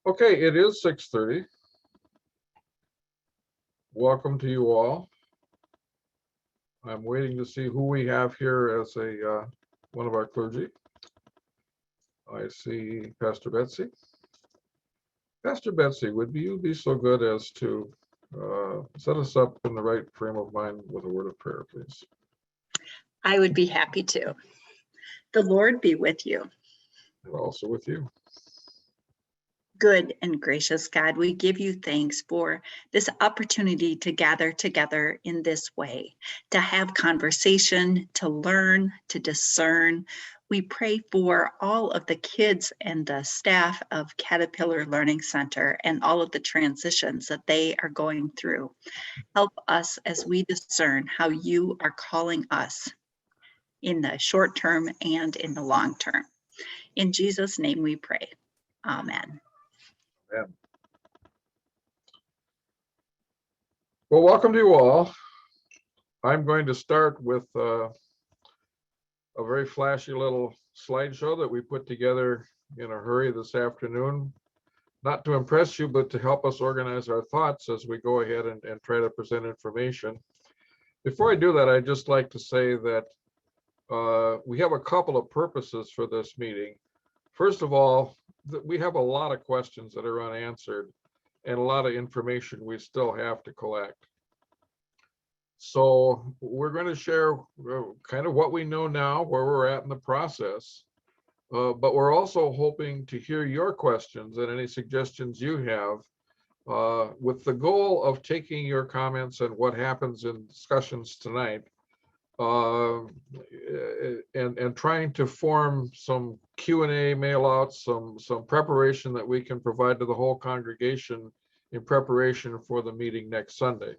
Okay, it is 6:30. Welcome to you all. I'm waiting to see who we have here as one of our clergy. I see Pastor Betsy. Pastor Betsy, would you be so good as to set us up in the right frame of mind with a word of prayer, please? I would be happy to. The Lord be with you. And also with you. Good and gracious God, we give you thanks for this opportunity to gather together in this way, to have conversation, to learn, to discern. We pray for all of the kids and the staff of Caterpillar Learning Center and all of the transitions that they are going through. Help us as we discern how you are calling us in the short term and in the long term. In Jesus' name we pray. Amen. Amen. Well, welcome to you all. I'm going to start with a very flashy little slideshow that we put together in a hurry this afternoon, not to impress you, but to help us organize our thoughts as we go ahead and try to present information. Before I do that, I'd just like to say that we have a couple of purposes for this meeting. First of all, we have a lot of questions that are unanswered and a lot of information we still have to collect. So we're going to share kind of what we know now, where we're at in the process, but we're also hoping to hear your questions and any suggestions you have, with the goal of taking your comments and what happens in discussions tonight, and trying to form some Q&A mail outs, some preparation that we can provide to the whole congregation in preparation for the meeting next Sunday.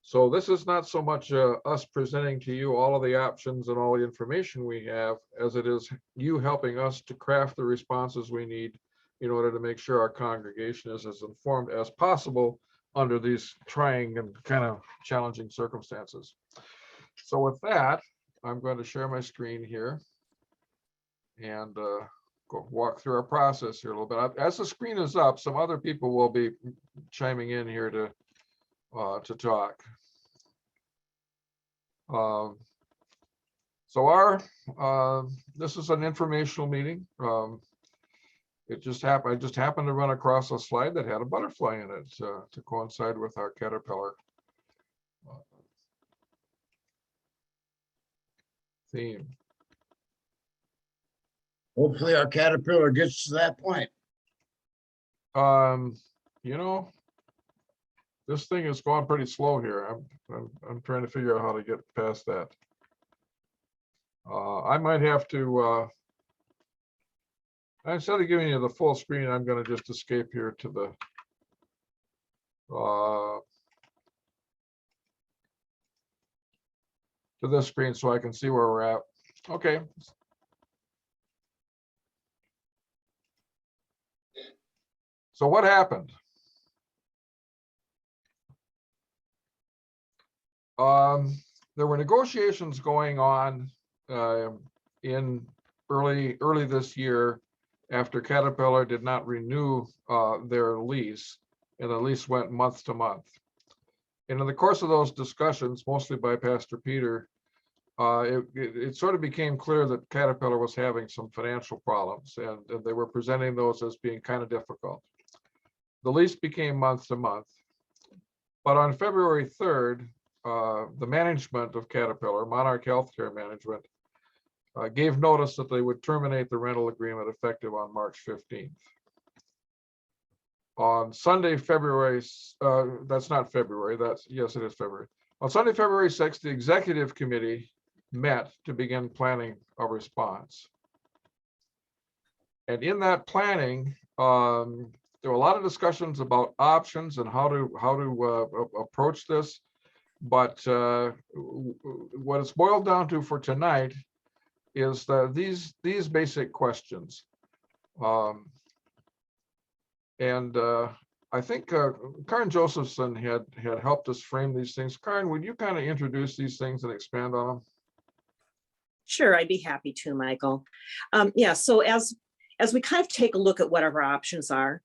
So this is not so much us presenting to you all of the options and all the information we have, as it is you helping us to craft the responses we need in order to make sure our congregation is as informed as possible under these trying and kind of challenging circumstances. So with that, I'm going to share my screen here and go walk through our process here a little bit. As the screen is up, some other people will be chiming in here to talk. So this is an informational meeting. It just happened. I just happened to run across a slide that had a butterfly in it to coincide with our Caterpillar theme. Hopefully our Caterpillar gets to that point. You know, this thing is going pretty slow here. I'm trying to figure out how to get past that. I might have to, instead of giving you the full screen, I'm going to just escape here to this screen so I can see where we're at. Okay. So what happened? There were negotiations going on in early this year after Caterpillar did not renew their lease, and the lease went month to month. And in the course of those discussions, mostly by Pastor Peter, it sort of became clear that Caterpillar was having some financial problems, and they were presenting those as being kind of difficult. The lease became month to month, but on February 3rd, the management of Caterpillar, Monarch Healthcare Management, gave notice that they would terminate the rental agreement effective on March 15th. On Sunday, February, that's not February, yes, it is February. On Sunday, February 6th, the executive committee met to begin planning a response. And in that planning, there were a lot of discussions about options and how to approach this. But what it's boiled down to for tonight is these basic questions. I think Karen Josephson had helped us frame these things. Karen, would you kind of introduce these things and expand on them? Sure, I'd be happy to, Michael. Yeah, so as as we kind of take a look at what our options are,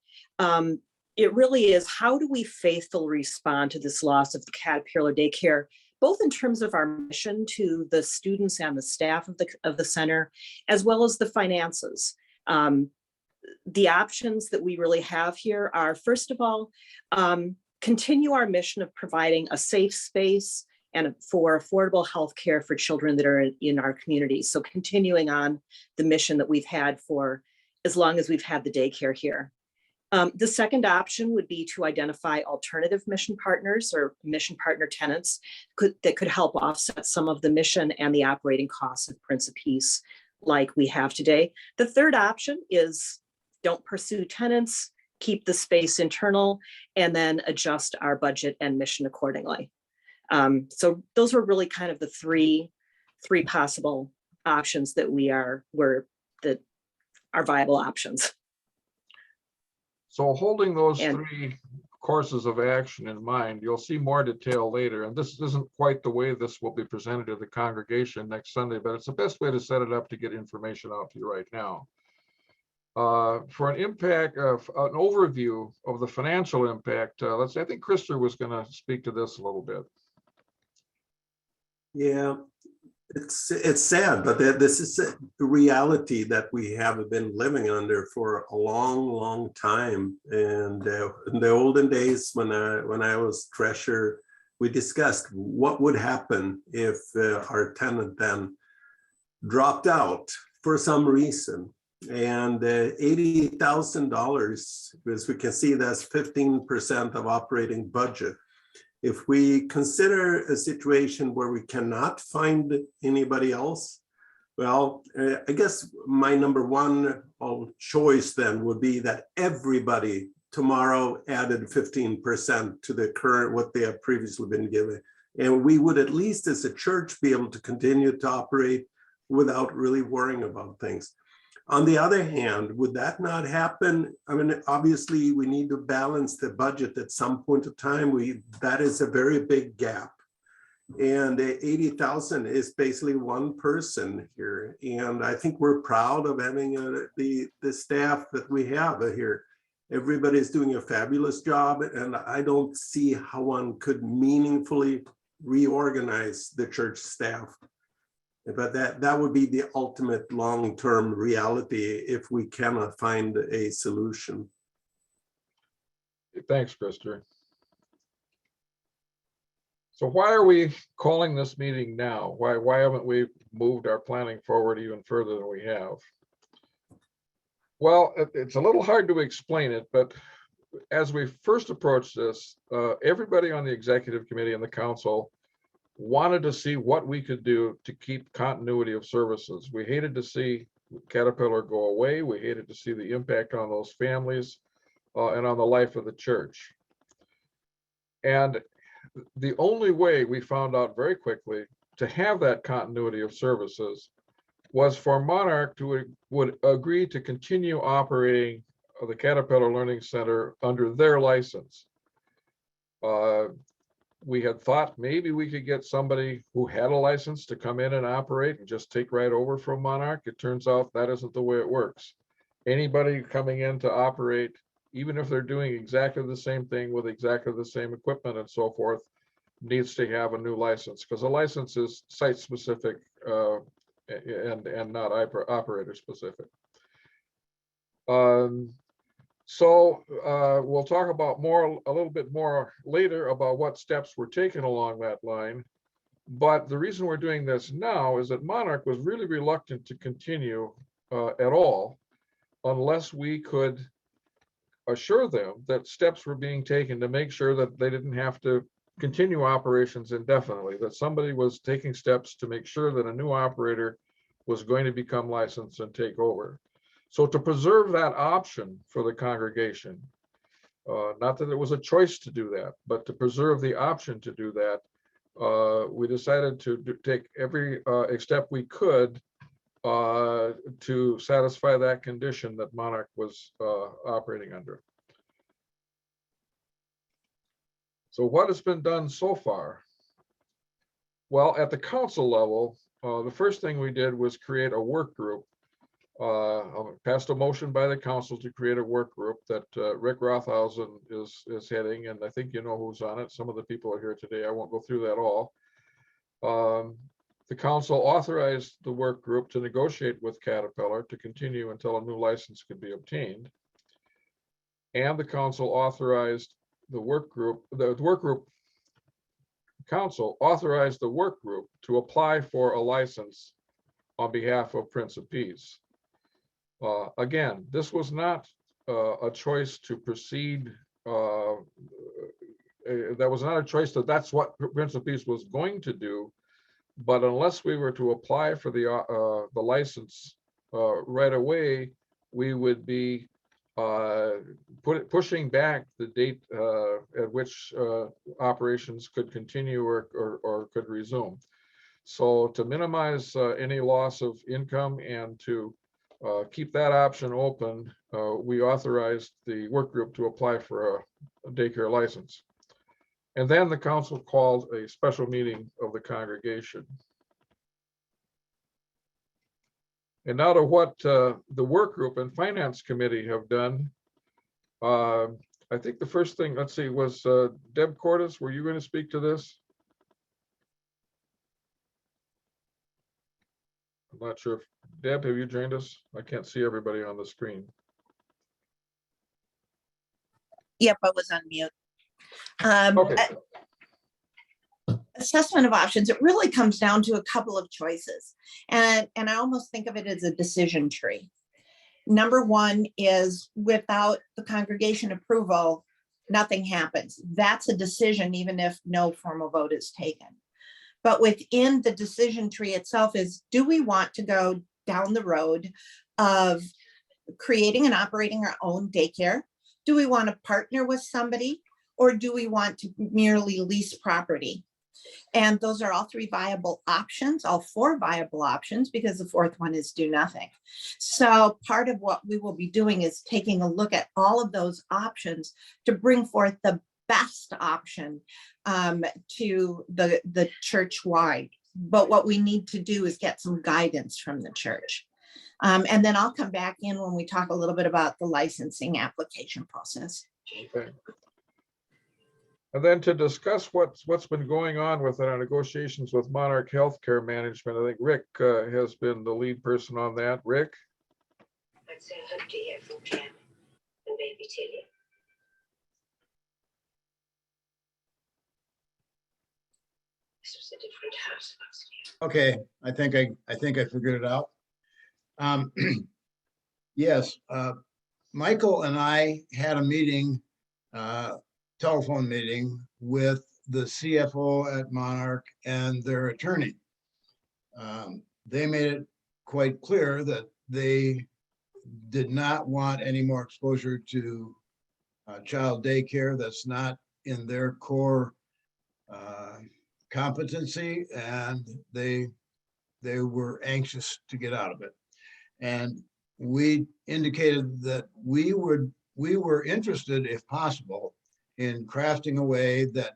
it really is, how do we faithfully respond to this loss of the Caterpillar Daycare, both in terms of our mission to the students and the staff of the center, as well as the finances. The options that we really have here are, first of all, continue our mission of providing a safe space and for affordable health care for children that are in our community. So continuing on the mission that we've had for as long as we've had the daycare here. The second option would be to identify alternative mission partners or mission partner tenants that could help offset some of the mission and the operating costs of Prince of Peace like we have today. The third option is don't pursue tenants, keep the space internal, and then adjust our budget and mission accordingly. So those were really kind of the three possible options that that are viable options. So holding those And- three courses of action in mind, you'll see more detail later. And this isn't quite the way this will be presented to the congregation next Sunday, but it's the best way to set it up to get information out to you right now. For an impact of an overview of the financial impact, I think Krister was going to speak to this a little bit. Yeah, it's sad, but this is a reality that we have been living under for a long time. And in the olden days, when I was treasurer, we discussed what would happen if our tenant then dropped out for some reason. And $80,000, as we can see, that's 15% of operating budget. If we consider a situation where we cannot find anybody else, well, I guess my number one choice then would be that everybody tomorrow added 15% to the current, what they have previously been given. And we would, at least as a church, be able to continue to operate without really worrying about things. On the other hand, would that not happen? I mean, obviously, we need to balance the budget at some point of time. That is a very big gap. And 80,000 is basically one person here. And I think we're proud of having the staff that we have here. Everybody's doing a fabulous job, and I don't see how one could meaningfully reorganize the church staff. But that would be the ultimate long-term reality if we cannot find a solution. Thanks, Krister. So why are we calling this meeting now? Why haven't we moved our planning forward even further than we have? Well, it's a little hard to explain it, but as we first approached this, everybody on the executive committee and the council wanted to see what we could do to keep continuity of services. We hated to see Caterpillar go away. We hated to see the impact on those families and on the life of the church. And the only way we found out very quickly to have that continuity of services was for Monarch to would agree to continue operating the Caterpillar Learning Center under their license. We had thought maybe we could get somebody who had a license to come in and operate and just take right over from Monarch. It turns out that isn't the way it works. Anybody coming in to operate, even if they're doing exactly the same thing with exactly the same equipment and so forth, needs to have a new license, because a license is site specific and not operator specific. So we'll talk about a little bit more later about what steps were taken along that line. But the reason we're doing this now is that Monarch was really reluctant to continue at all unless we could assure them that steps were being taken to make sure that they didn't have to continue operations indefinitely, that somebody was taking steps to make sure that a new operator was going to become licensed and take over. So to preserve that option for the congregation, not that it was a choice to do that, but to preserve the option to do that, we decided to take every step we could to satisfy that condition that Monarch was operating under. So what has been done so far? Well, at the council level, the first thing we did was create a work group Passed a motion by the council to create a work group that Rick Rothhausen is heading, and I think you know who's on it. Some of the people are here today. I won't go through that all. The council authorized the work group to negotiate with Caterpillar to continue until a new license could be obtained. And the council authorized the work group, council authorized the work group to apply for a license on behalf of Prince of Peace. Again, this was not a choice to proceed. That was not a choice that's what Prince of Peace was going to do. But unless we were to apply for the license right away, we would be pushing back the date at which operations could continue or could resume. So to minimize any loss of income and to keep that option open, we authorized the work group to apply for a daycare license. And then the council called a special meeting of the congregation. And now to what the work group and finance committee have done. I think the first thing, let's see, was Deb Cordes, were you going to speak to this? I'm not sure if, Deb, have you joined us? I can't see everybody on the screen. Yep, I was on mute. Okay. Assessment of options, it really comes down to a couple of choices. And I almost think of it as a decision tree. Number one is without the congregation approval, nothing happens. That's a decision, even if no formal vote is taken. But within the decision tree itself is, do we want to go down the road of creating and operating our own daycare? Do we want to partner with somebody, or do we want to merely lease property? And those are all three viable options, all four viable options, because the fourth one is do nothing. So part of what we will be doing is taking a look at all of those options to bring forth the best option to the church-wide. But what we need to do is get some guidance from the church. And then I'll come back in when we talk a little bit about the licensing application process. Okay. And then to discuss what's been going on with our negotiations with Monarch Healthcare Management, I think Rick has been the lead person on that. Rick? I'd say I hope to hear from Clem and maybe Tilly. This was a different house last year. Okay, I think I figured it out. Yes, Michael and I had a meeting, telephone meeting with the CFO at Monarch and their attorney. They made it quite clear that they did not want any more exposure to child daycare. That's not in their core competency, and they were anxious to get out of it. And we indicated that we were interested, if possible, in crafting a way that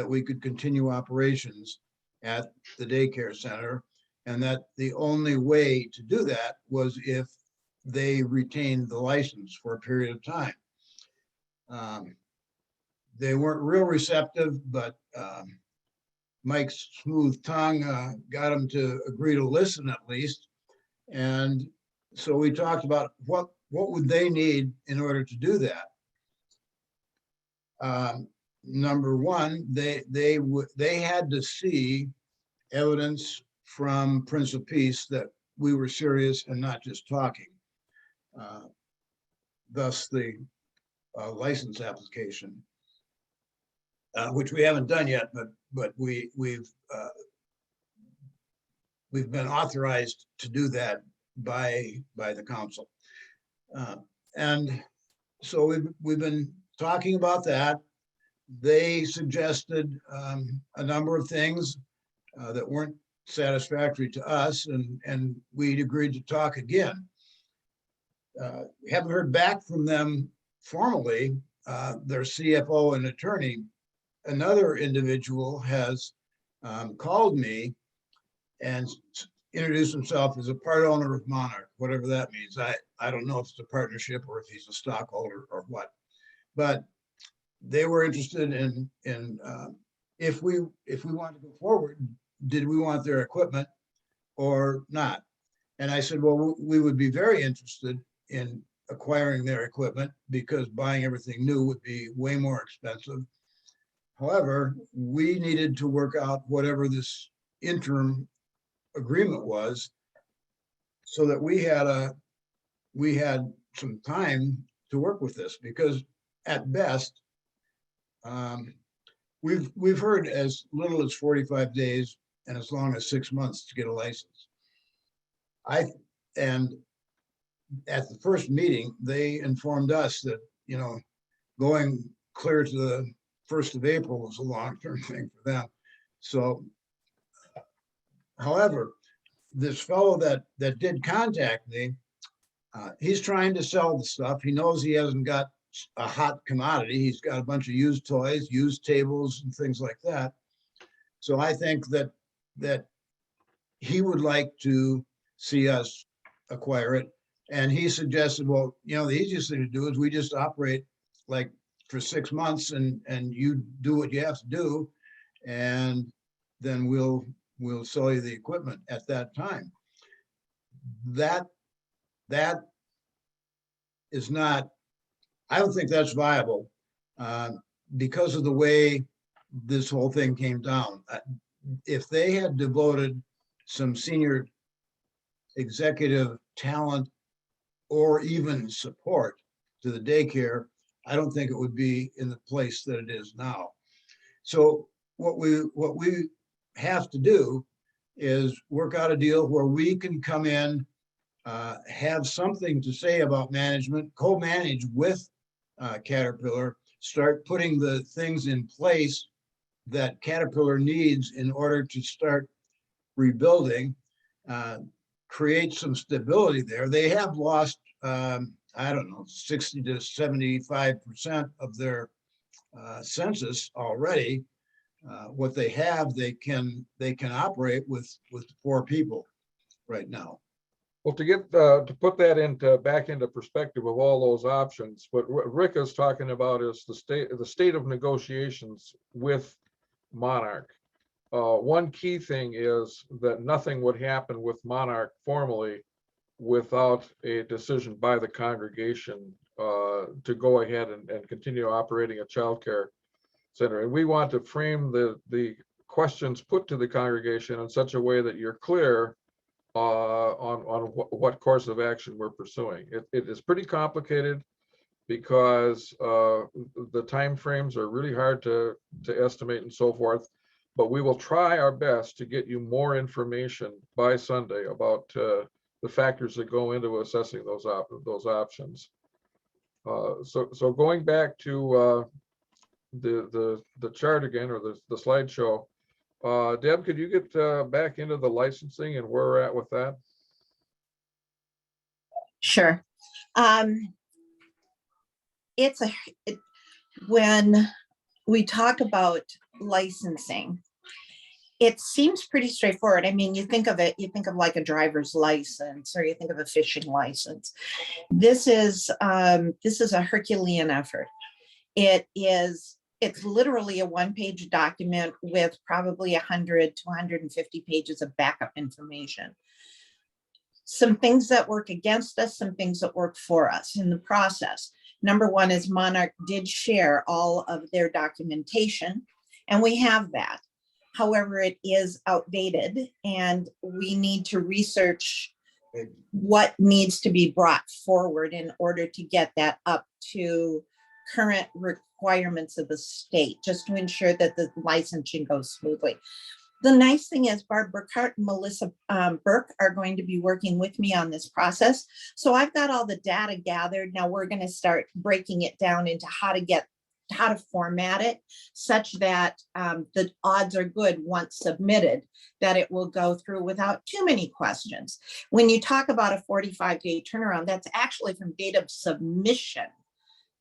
we could continue operations at the daycare center, and that the only way to do that was if they retained the license for a period of time. They weren't real receptive, but Mike's smooth tongue got them to agree to listen at least. And so we talked about what would they need in order to do that. Number one, they had to see evidence from Prince of Peace that we were serious and not just talking. Thus the license application, which we haven't done yet, but we've been authorized to do that by the council. And so we've been talking about that. They suggested a number of things that weren't satisfactory to us, and we'd agreed to talk again. We haven't heard back from them formally, their CFO and attorney. Another individual has called me and introduced himself as a part owner of Monarch, whatever that means. I don't know if it's a partnership or if he's a stockholder or what, but they were interested in if we want to go forward, did we want their equipment or not? And I said, well, we would be very interested in acquiring their equipment because buying everything new would be way more expensive. However, we needed to work out whatever this interim agreement was so that we had some time to work with this, because at best, we've heard as little as 45 days and as long as 6 months to get a license. And at the first meeting, they informed us that, going clear to the 1st of April was a long-term thing for them. So, however, this fellow that did contact me, he's trying to sell the stuff. He knows he hasn't got a hot commodity. He's got a bunch of used toys, used tables and things like that. So I think that he would like to see us acquire it. And he suggested, well, the easiest thing to do is we just operate like for 6 months and you do what you have to do. And then we'll sell you the equipment at that time. That is not, I don't think that's viable because of the way this whole thing came down. If they had devoted some senior executive talent or even support to the daycare, I don't think it would be in the place that it is now. So what we have to do is work out a deal where we can come in, have something to say about management, co-manage with Caterpillar, start putting the things in place that Caterpillar needs in order to start rebuilding, create some stability there. They have lost, I don't know, 60 to 75% of their census already. What they have, they can operate with 4 people right now. Well, to put that back into perspective of all those options, what Rick is talking about is the state of negotiations with Monarch. One key thing is that nothing would happen with Monarch formally without a decision by the congregation to go ahead and continue operating a childcare center. And we want to frame the questions put to the congregation in such a way that you're clear on what course of action we're pursuing. It is pretty complicated because the timeframes are really hard to estimate and so forth. But we will try our best to get you more information by Sunday about the factors that go into assessing those options. So going back to the chart again, or the slideshow, Deb, could you get back into the licensing and where we're at with that? Sure. When we talk about licensing, it seems pretty straightforward. I mean, you think of like a driver's license, or you think of a fishing license. This is a Herculean effort. It's literally a 1-page document with probably 100 to 150 pages of backup information. Some things that work against us, some things that work for us in the process. Number one is Monarch did share all of their documentation, and we have that. However, it is outdated, and we need to research what needs to be brought forward in order to get that up to current requirements of the state, just to ensure that the licensing goes smoothly. The nice thing is Barb Burkhart and Melissa Burke are going to be working with me on this process. So I've got all the data gathered. Now we're going to start breaking it down into how to format it such that the odds are good once submitted that it will go through without too many questions. When you talk about a 45-day turnaround, that's actually from date of submission,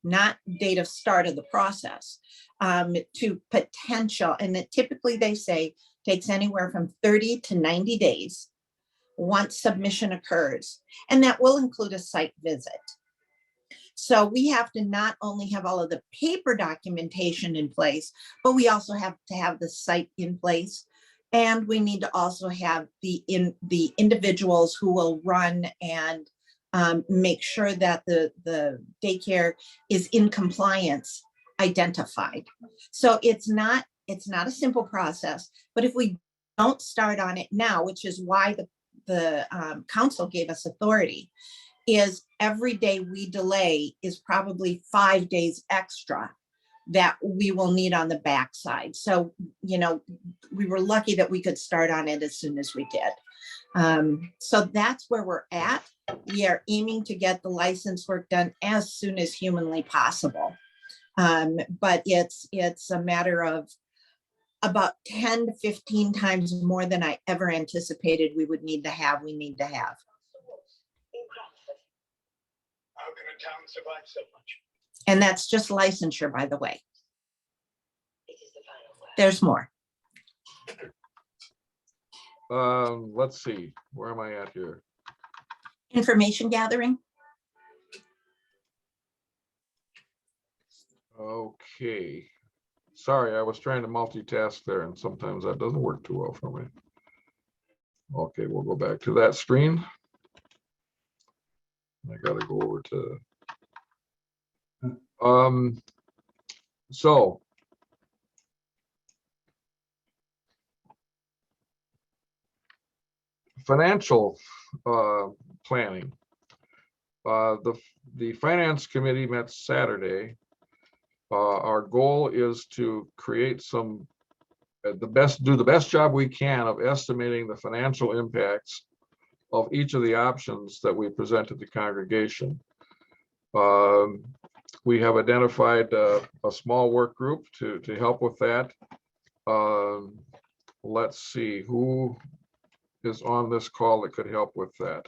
not date of start of the process, to potential. And it typically, they say, takes anywhere from 30 to 90 days once submission occurs, and that will include a site visit. So we have to not only have all of the paper documentation in place, but we also have to have the site in place. And we need to also have the individuals who will run and make sure that the daycare is in compliance identified. So it's not a simple process, but if we don't start on it now, which is why the council gave us authority, is every day we delay is probably 5 days extra that we will need on the backside. So, you know, we were lucky that we could start on it as soon as we did. So that's where we're at. We are aiming to get the license work done as soon as humanly possible. But it's a matter of about 10 to 15 times more than I ever anticipated we need to have. How can a town survive so much? And that's just licensure, by the way. It is the final word. There's more. Let's see, where am I at here? Information gathering. Okay. Sorry, I was trying to multitask there, and sometimes that doesn't work too well for me. Okay, we'll go back to that screen. I gotta go over to so financial planning. The finance committee met Saturday. Our goal is to create do the best job we can of estimating the financial impacts of each of the options that we present to the congregation. We have identified a small work group to help with that. Let's see who is on this call that could help with that.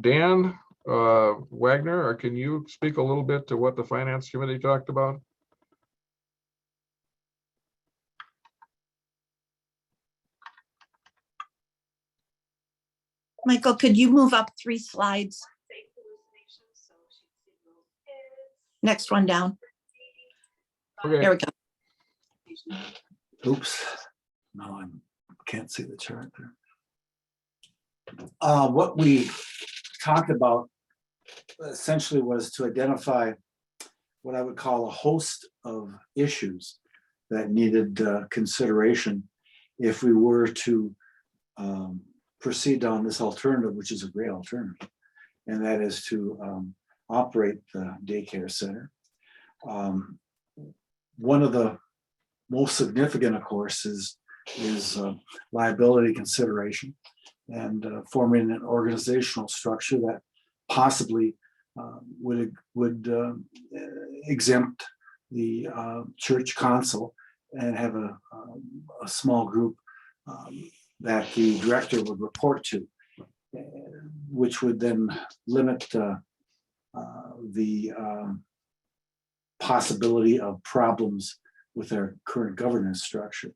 Dan Wagner, or can you speak a little bit to what the finance committee talked about? Michael, could you move up 3 slides? Next one down. Okay. There we go. Oops, no, I can't see the chart there. What we talked about essentially was to identify what I would call a host of issues that needed consideration if we were to proceed down this alternative, which is a great alternative, and that is to operate the daycare center. One of the most significant, of course, is liability consideration and forming an organizational structure that possibly would exempt the church council and have a small group that the director would report to, which would then limit the possibility of problems with our current governance structure.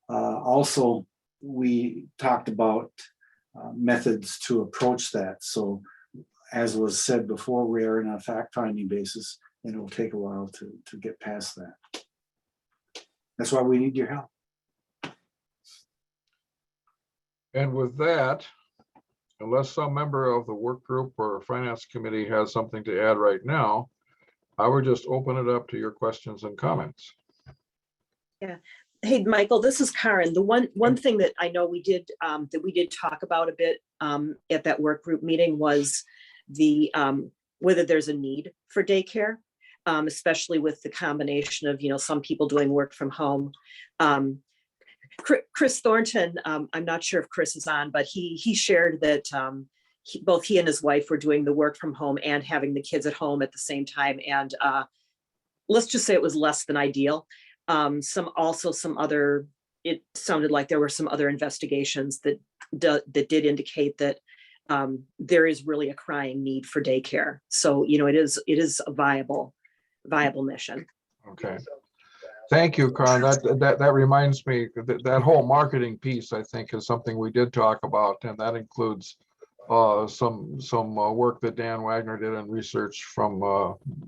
Also, we talked about methods to approach that. So as was said before, we are in a fact-finding basis, and it will take a while to get past that. That's why we need your help. And with that, unless some member of the work group or finance committee has something to add right now, I would just open it up to your questions and comments. Yeah. Hey, Michael, this is Karen. The one thing that I know we did talk about a bit at that work group meeting was the whether there's a need for daycare, especially with the combination of, you know, some people doing work from home. Chris Thornton, I'm not sure if Chris is on, but he shared that both he and his wife were doing the work from home and having the kids at home at the same time. And let's just say it was less than ideal. It sounded like there were some other investigations that did indicate that there is really a crying need for daycare. So, you know, it is a viable mission. Okay. Thank you, Con. That reminds me, that whole marketing piece, I think, is something we did talk about, and that includes some work that Dan Wagner did in research from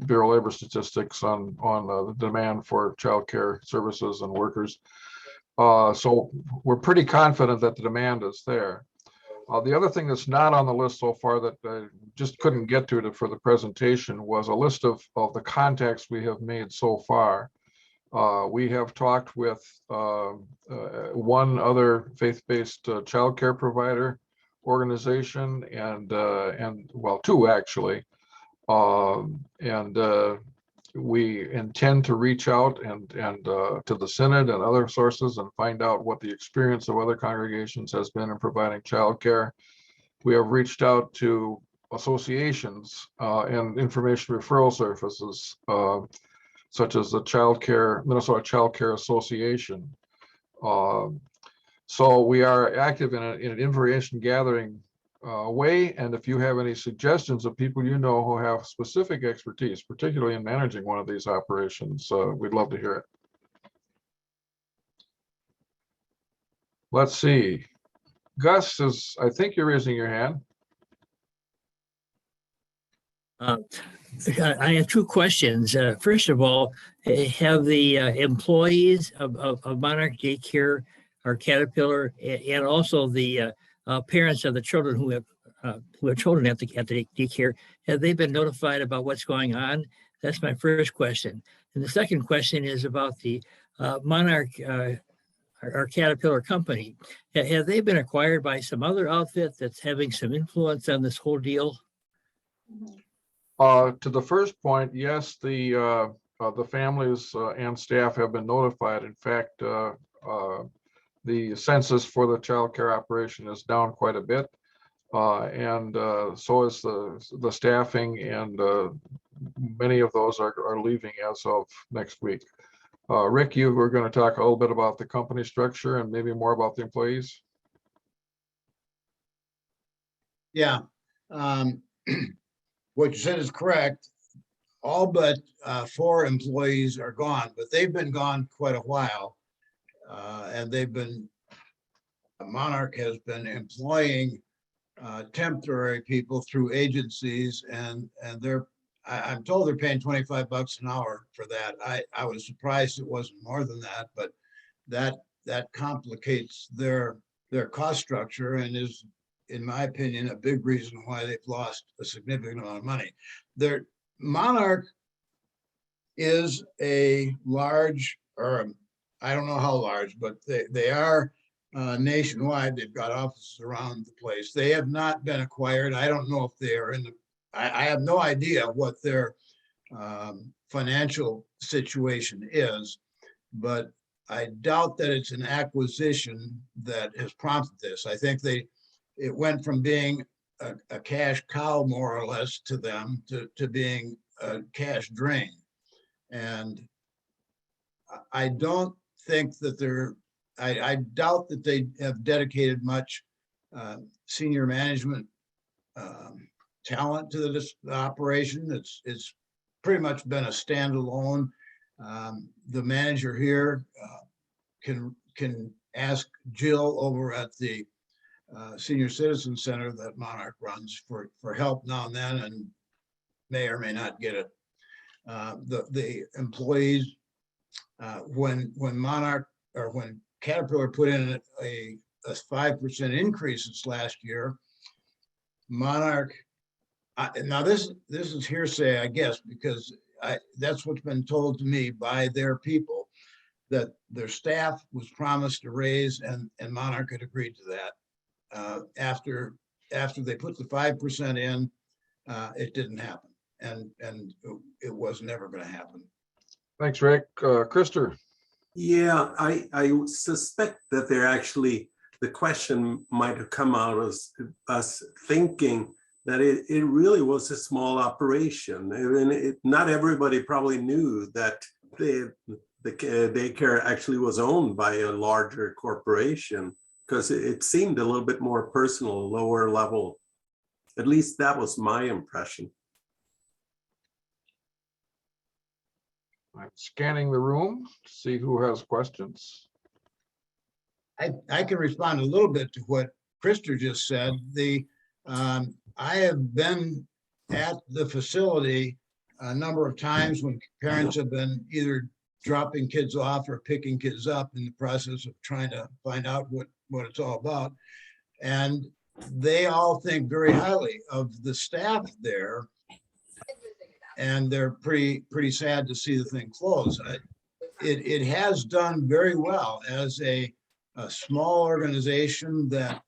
Bureau of Labor Statistics on the demand for childcare services and workers. So we're pretty confident that the demand is there. The other thing that's not on the list so far that I just couldn't get to for the presentation was a list of the contacts we have made so far. We have talked with one other faith-based childcare provider organization and well, two actually. We intend to reach out and to the Synod and other sources and find out what the experience of other congregations has been in providing childcare. We have reached out to associations and information referral services such as the Minnesota Child Care Association. So we are active in an information gathering way. And if you have any suggestions of people you know who have specific expertise, particularly in managing one of these operations, we'd love to hear it. Let's see. Gus, I think you're raising your hand. I have two questions. First of all, have the employees of Monarch Daycare or Caterpillar and also the parents of the children who have children at the daycare, have they been notified about what's going on? That's my first question. And the second question is about the Monarch or Caterpillar company. Have they been acquired by some other outfit that's having some influence on this whole deal? To the first point, yes, the families and staff have been notified. In fact, the census for the child care operation is down quite a bit, and so is the staffing, and many of those are leaving as of next week. Rick, you were going to talk a little bit about the company structure and maybe more about the employees. Yeah. What you said is correct. All but 4 employees are gone, but they've been gone quite a while. And Monarch has been employing temporary people through agencies, and I'm told they're paying $25 an hour for that. I was surprised it wasn't more than that, but that complicates their cost structure and is, in my opinion, a big reason why they've lost a significant amount of money. Monarch is a large, or I don't know how large, but they are nationwide. They've got offices around the place. They have not been acquired. I don't know if they are I have no idea what their financial situation is, but I doubt that it's an acquisition that has prompted this. I think it went from being a cash cow, more or less, to them to being a cash drain. And I don't think that I doubt that they have dedicated much senior management talent to the operation. It's pretty much been a standalone. The manager here can ask Jill over at the Senior Citizen Center that Monarch runs for help now and then, and may or may not get it. The employees, when Monarch or when Caterpillar put in a 5% increase this last year, Monarch, now this is hearsay, I guess, because that's what's been told to me by their people, that their staff was promised a raise, and Monarch had agreed to that. After they put the 5% in, it didn't happen, and it was never going to happen. Thanks, Rick. Krister. Yeah, I suspect that the question might have come out as us thinking that it really was a small operation. And not everybody probably knew that the daycare actually was owned by a larger corporation, because it seemed a little bit more personal, lower level. At least that was my impression. I'm scanning the room to see who has questions. I can respond a little bit to what Krister just said. I have been at the facility a number of times when parents have been either dropping kids off or picking kids up in the process of trying to find out what it's all about. And they all think very highly of the staff there. And they're pretty sad to see the thing close. It has done very well as a small organization that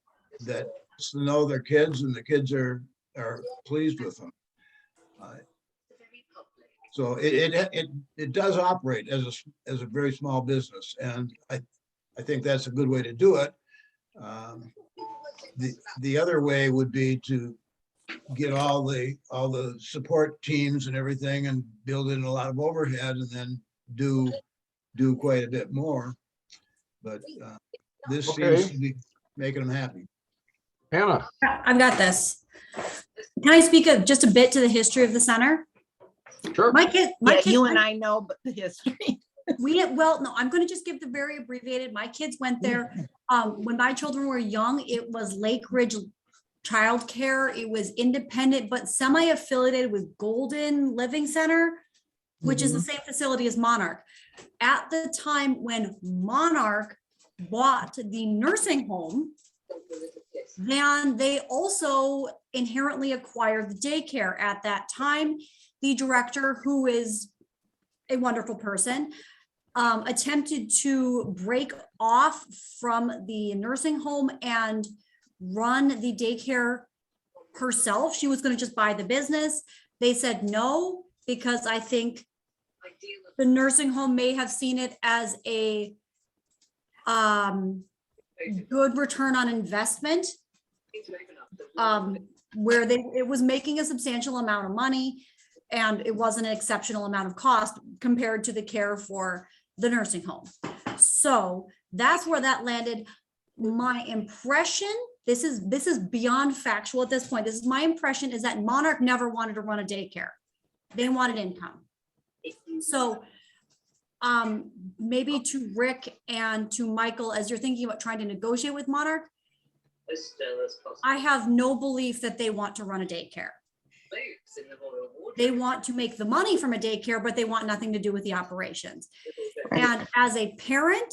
gets to know their kids, and the kids are pleased with them. So it does operate as a very small business, and I think that's a good way to do it. The other way would be to get all the support teams and everything and build in a lot of overhead and then do quite a bit more. But this seems to be making them happy. Hannah, I've got this. Can I speak of just a bit to the history of the center? sure. My kid, You and I know but the history. no, I'm going to just give the very abbreviated. My kids went there. When my children were young, it was Lake Ridge Childcare. It was independent, but semi-affiliated with Golden Living Center, which is the same facility as Monarch. At the time when Monarch bought the nursing home, then they also inherently acquired the daycare. At that time, the director, who is a wonderful person, attempted to break off from the nursing home and run the daycare herself. She was going to just buy the business. They said no, because I think the nursing home may have seen it as a good return on investment, where it was making a substantial amount of money and it wasn't an exceptional amount of cost compared to the care for the nursing home. So that's where that landed. My impression, this is beyond factual at this point. This is my impression, is that Monarch never wanted to run a daycare. They wanted income. So maybe to Rick and to Michael, as you're thinking about trying to negotiate with Monarch, I have no belief that they want to run a daycare. They want to make the money from a daycare, but they want nothing to do with the operations. And as a parent,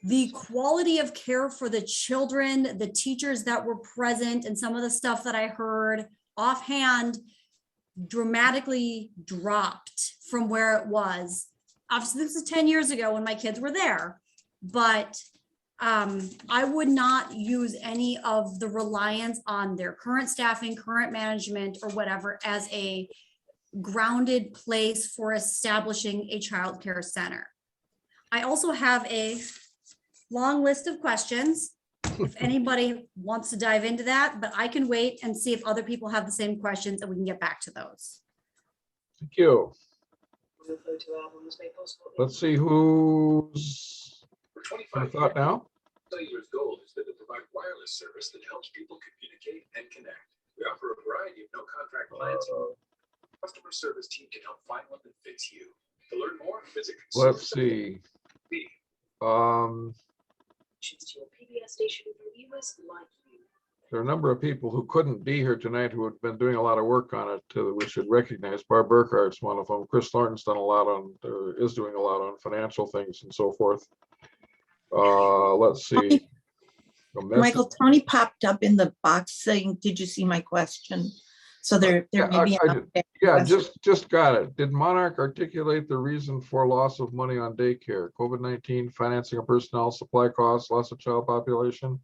the quality of care for the children, the teachers that were present, and some of the stuff that I heard offhand dramatically dropped from where it was. Obviously, this is 10 years ago when my kids were there, but I would not use any of the reliance on their current staffing, current management, or whatever as a grounded place for establishing a childcare center. I also have a long list of questions if anybody wants to dive into that, but I can wait and see if other people have the same questions and we can get back to those. Thank you. Let's see who's got a thought now. Cellular's goal is that they provide wireless service that helps people communicate and connect. We offer a variety of no-contract plans. Customer service team can help find one that fits you. To learn more, visit. Let's see. There are a number of people who couldn't be here tonight who have been doing a lot of work on it that we should recognize. Barb Burkhart's one of them. Chris Thornton's done a lot on, is doing a lot on financial things and so forth. Let's see. Michael, Tony popped up in the box saying, "Did you see my question?" So there may be. Yeah, just got it. Did Monarch articulate the reason for loss of money on daycare? COVID-19, financing of personnel, supply costs, loss of child population.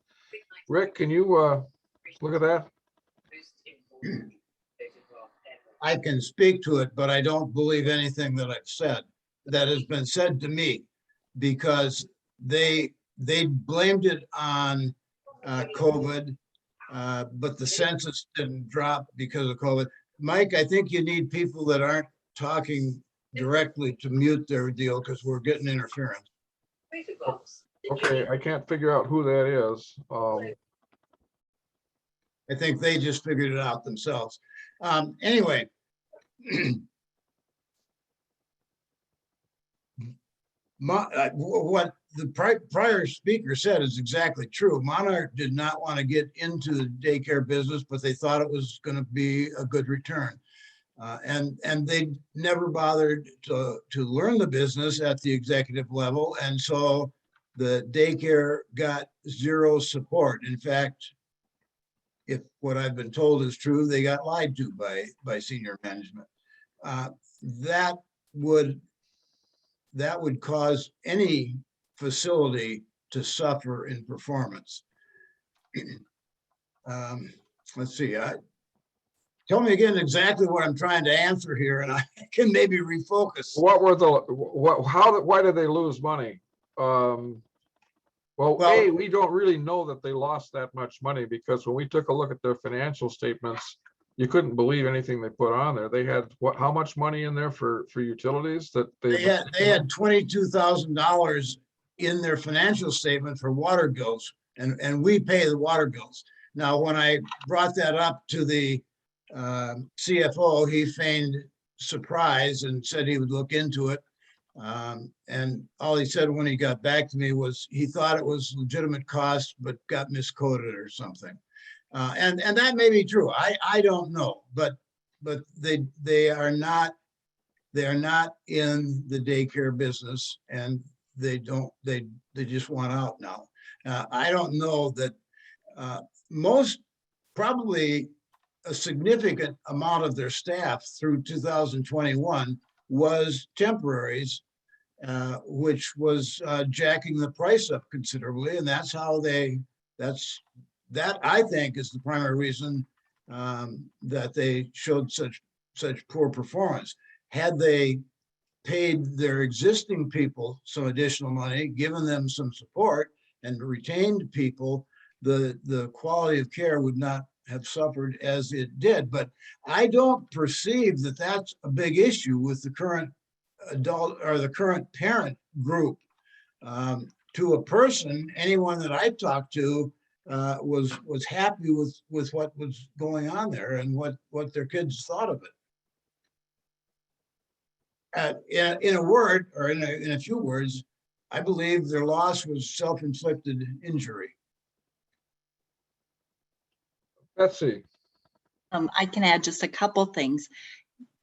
Rick, can you look at that? I can speak to it, but I don't believe anything that I've said that has been said to me, because they blamed it on COVID, but the census didn't drop because of COVID. Mike, I think you need people that aren't talking directly to mute their deal, because we're getting interference. Okay, I can't figure out who that is. I think they just figured it out themselves. Anyway, what the prior speaker said is exactly true. Monarch did not want to get into the daycare business, but they thought it was going to be a good return. And they never bothered to learn the business at the executive level. And so the daycare got zero support. In fact, if what I've been told is true, they got lied to by senior management. That would cause any facility to suffer in performance. Let's see. Tell me again exactly what I'm trying to answer here, and I can maybe refocus. What were why did they lose money? Well, we don't really know that they lost that much money, because when we took a look at their financial statements, you couldn't believe anything they put on there. They had how much money in there for utilities that they had $22,000 in their financial statement for water bills, and we pay the water bills. Now, when I brought that up to the CFO, he feigned surprise and said he would look into it. And all he said when he got back to me was he thought it was legitimate cost, but got miscoded or something. And that may be true. I don't know, but they are not in the daycare business, and they just want out now. I don't know that probably a significant amount of their staff through 2021 was temporaries, which was jacking the price up considerably. And that's how that I think is the primary reason that they showed such poor performance. Had they paid their existing people some additional money, given them some support, and retained people, the quality of care would not have suffered as it did. But I don't perceive that that's a big issue with the current adult or the current parent group. To a person, anyone that I talked to was happy with what was going on there and what their kids thought of it. In a word, or in a few words, I believe their loss was self-inflicted injury. Let's see. I can add just a couple things.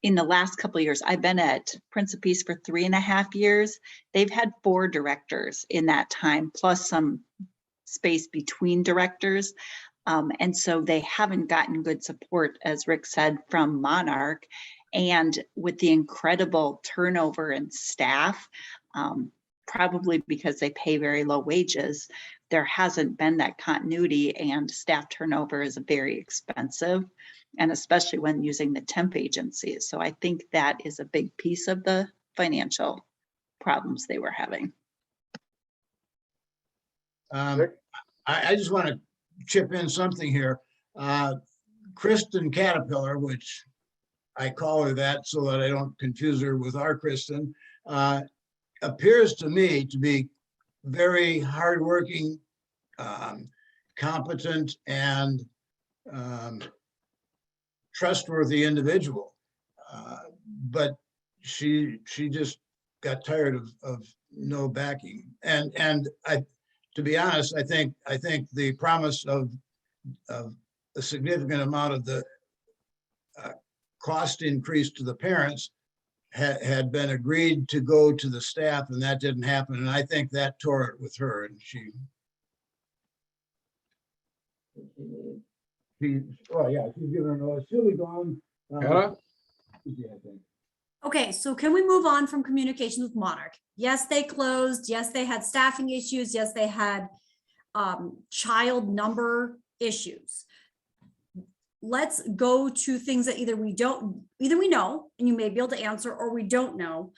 In the last couple of years, I've been at Principi's for 3.5 years. They've had 4 directors in that time, plus some space between directors. And so they haven't gotten good support, as Rick said, from Monarch. And with the incredible turnover in staff, probably because they pay very low wages, there hasn't been that continuity, and staff turnover is very expensive, and especially when using the temp agencies. So I think that is a big piece of the financial problems they were having. I just want to chip in something here. Kristen Caterpillar, which I call her that so that I don't confuse her with our Kristen, appears to me to be very hardworking, competent, and trustworthy individual. But she just got tired of no backing. And to be honest, I think the promise of a significant amount of the cost increase to the parents had been agreed to go to the staff, and that didn't happen. And I think that tore it with her, and she's given her notice. She'll be gone. Anna? Okay, so can we move on from communications with Monarch? Yes, they closed. Yes, they had staffing issues. Yes, they had child number issues. Let's go to things that either we know, and you may be able to answer, or we don't know.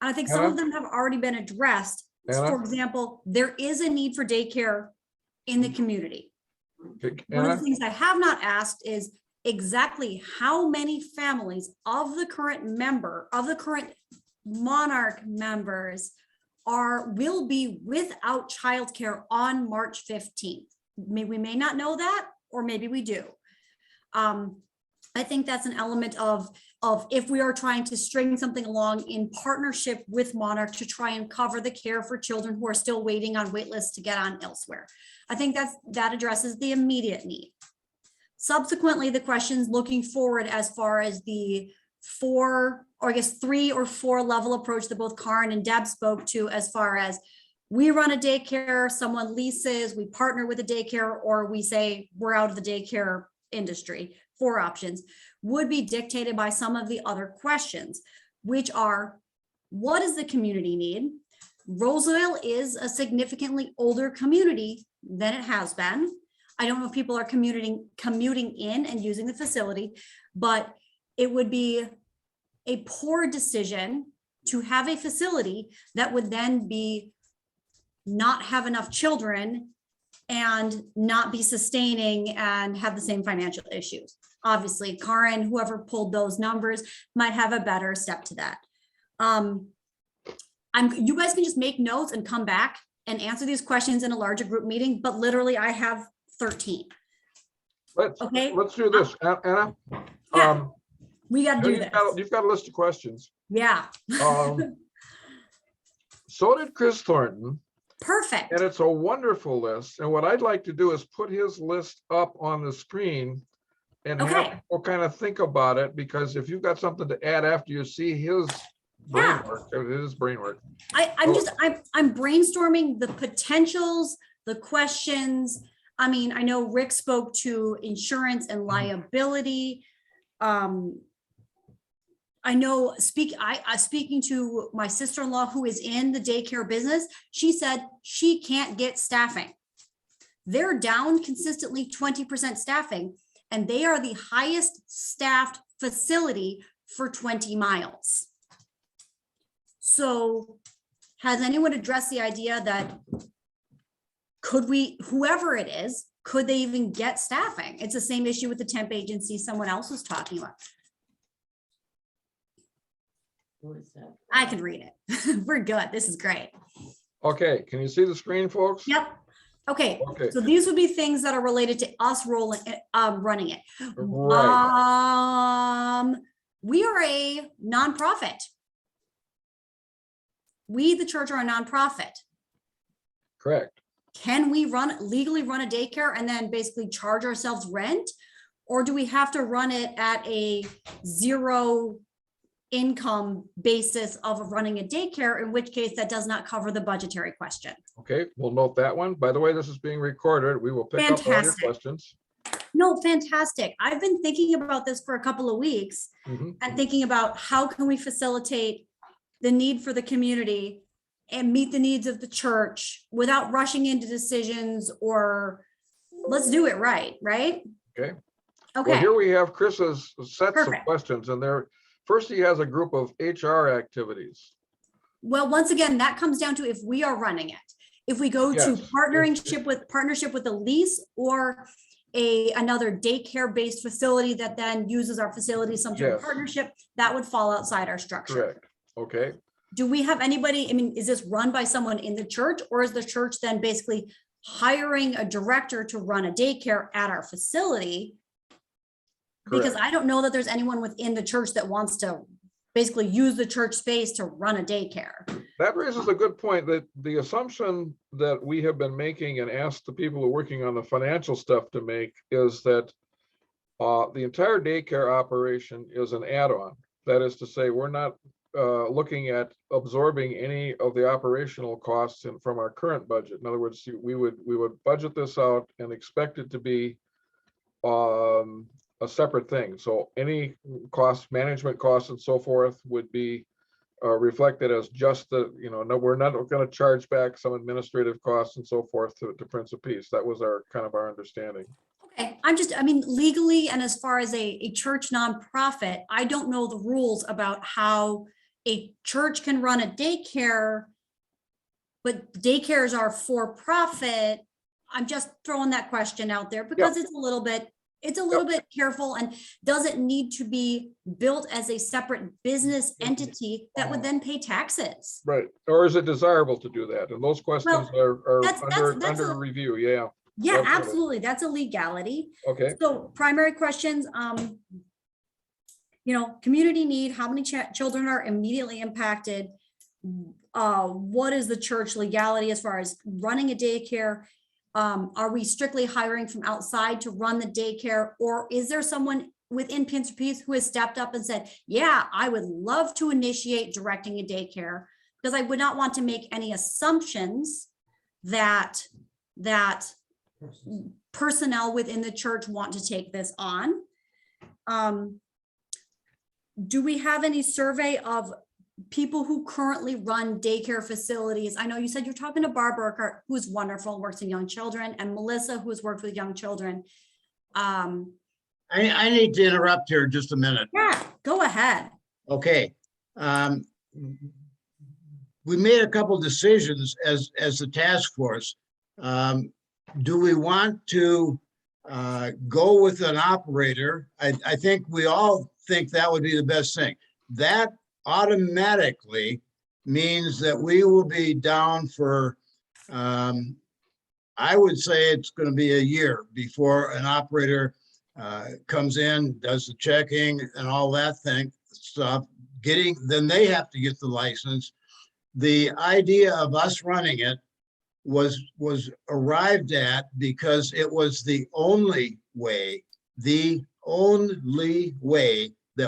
And I think some of them have already been addressed. For example, there is a need for daycare in the community. One of the things I have not asked is exactly how many families of the current Monarch members will be without childcare on March 15th. We may not know that, or maybe we do. I think that's an element of if we are trying to string something along in partnership with Monarch to try and cover the care for children who are still waiting on wait lists to get on elsewhere. I think that addresses the immediate need. Subsequently, the questions looking forward as far as the 4, or I guess 3 or 4 level approach that both Karen and Deb spoke to, as far as we run a daycare, someone leases, we partner with a daycare, or we say we're out of the daycare industry. 4 options would be dictated by some of the other questions, which are, what does the community need? Roseville is a significantly older community than it has been. I don't know if people are commuting in and using the facility, but it would be a poor decision to have a facility that would then be not have enough children and not be sustaining and have the same financial issues. Obviously, Karen, whoever pulled those numbers, might have a better step to that. You guys can just make notes and come back and answer these questions in a larger group meeting, but literally I have 13. Okay. Let's do this, Anna. Yeah, we got to do this. You've got a list of questions. Yeah. So did Chris Thornton. Perfect. And it's a wonderful list. And what I'd like to do is put his list up on the screen and have people kind of think about it, because if you've got something to add after you see his brain work, it is brain work. I'm brainstorming the potentials, the questions. I mean, I know Rick spoke to insurance and liability. I know speaking to my sister-in-law who is in the daycare business, she said she can't get staffing. They're down consistently 20% staffing, and they are the highest staffed facility for 20 miles. So has anyone addressed the idea that whoever it is, could they even get staffing? It's the same issue with the temp agency someone else was talking about. I can read it. We're good. This is great. Okay, can you see the screen, folks? Yep. Okay. So these would be things that are related to us running it. Right. We are a nonprofit. We, the church, are a nonprofit. Correct. Can we legally run a daycare and then basically charge ourselves rent? Or do we have to run it at a 0 income basis of running a daycare, in which case that does not cover the budgetary question? Okay, we'll note that one. By the way, this is being recorded. We will pick up all your questions. No, fantastic. I've been thinking about this for a couple of weeks and thinking about how can we facilitate the need for the community and meet the needs of the church without rushing into decisions, or let's do it right? Okay. Well, here we have Chris's sets of questions, and first he has a group of HR activities. Well, once again, that comes down to if we are running it. If we go to partnership with a lease or another daycare-based facility that then uses our facility, some sort of partnership, that would fall outside our structure. Correct. Okay. Do we have anybody, I mean, is this run by someone in the church, or is the church then basically hiring a director to run a daycare at our facility? Because I don't know that there's anyone within the church that wants to basically use the church space to run a daycare. That raises a good point, that the assumption that we have been making and asked the people who are working on the financial stuff to make is that the entire daycare operation is an add-on. That is to say, we're not looking at absorbing any of the operational costs from our current budget. In other words, we would budget this out and expect it to be a separate thing. So any management costs and so forth would be reflected as just the, no, we're not going to charge back some administrative costs and so forth to Prince of Peace. That was our understanding. Okay, legally, and as far as a church nonprofit, I don't know the rules about how a church can run a daycare, but daycares are for profit. I'm just throwing that question out there because it's a little bit careful. And does it need to be built as a separate business entity that would then pay taxes? Right. Or is it desirable to do that? And those questions are under review. Yeah. Yeah, absolutely. That's a legality. Okay. So primary questions, community need, how many children are immediately impacted? What is the church legality as far as running a daycare? Are we strictly hiring from outside to run the daycare, or is there someone within Prince of Peace who has stepped up and said, yeah, I would love to initiate directing a daycare, because I would not want to make any assumptions that personnel within the church want to take this on. Do we have any survey of people who currently run daycare facilities? I know you said you're talking to Barbara, who's wonderful, works in young children, and Melissa, who's worked with young children. I need to interrupt here just a minute. Yeah, go ahead. Okay. We made a couple decisions as the task force. Do we want to go with an operator? I think we all think that would be the best thing. That automatically means that we will be down for, I would say it's going to be a year before an operator comes in, does the checking and all that stuff. Then they have to get the license. The idea of us running it was arrived at because it was the only way that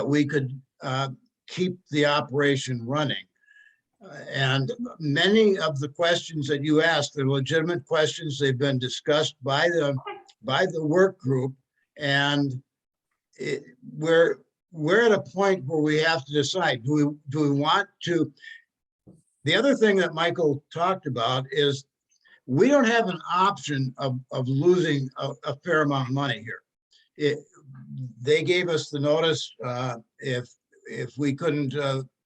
we could keep the operation running. And many of the questions that you asked are legitimate questions. They've been discussed by the work group, and we're at a point where we have to decide, do we want to? The other thing that Michael talked about is we don't have an option of losing a fair amount of money here. They gave us the notice if we couldn't,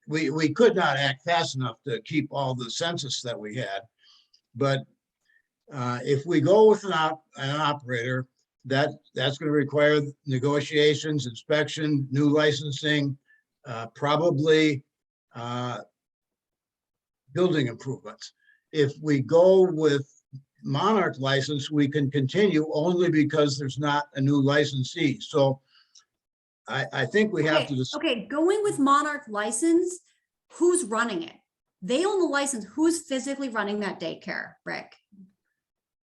we could not act fast enough to keep all the census that we had. But if we go with an operator, that's going to require negotiations, inspection, new licensing, probably building improvements. If we go with Monarch license, we can continue only because there's not a new licensee. So I think we have to just. Okay, going with Monarch license, who's running it? They own the license. Who's physically running that daycare, Rick?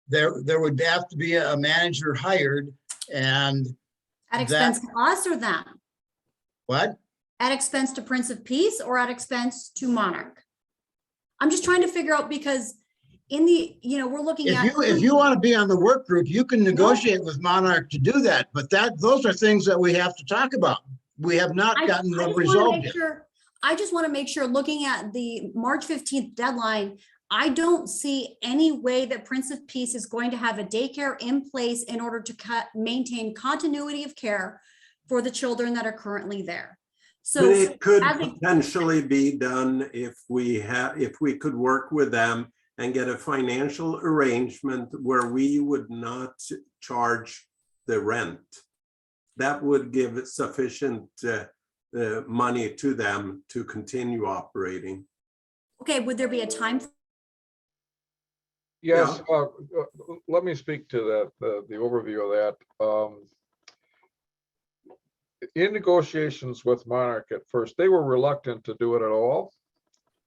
There would have to be a manager hired, and at expense to us or them? What? At expense to Prince of Peace or at expense to Monarch? I'm just trying to figure out, because in the, we're looking at. If you want to be on the work group, you can negotiate with Monarch to do that, but those are things that we have to talk about. We have not gotten them resolved yet. I just want to make sure, looking at the March 15th deadline, I don't see any way that Prince of Peace is going to have a daycare in place in order to maintain continuity of care for the children that are currently there. So but it could potentially be done if we could work with them and get a financial arrangement where we would not charge the rent. That would give sufficient money to them to continue operating. Okay, would there be a time? Yes, yeah. Let me speak to that, the overview of that. In negotiations with Monarch at first, they were reluctant to do it at all.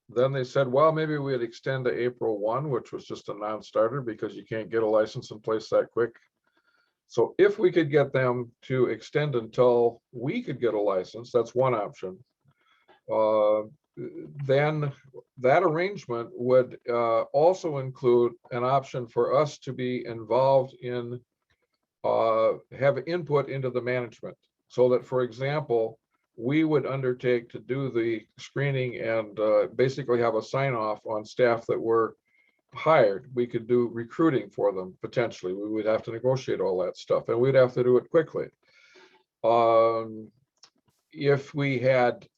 Then they said, well, maybe we'd extend to April 1, which was just a non-starter because you can't get a license in place that quick. So if we could get them to extend until we could get a license, that's one option. Then that arrangement would also include an option for us to be involved in, have input into the management. So that, for example, we would undertake to do the screening and basically have a sign off on staff that were hired. We could do recruiting for them potentially. We would have to negotiate all that stuff, and we'd have to do it quickly. If we had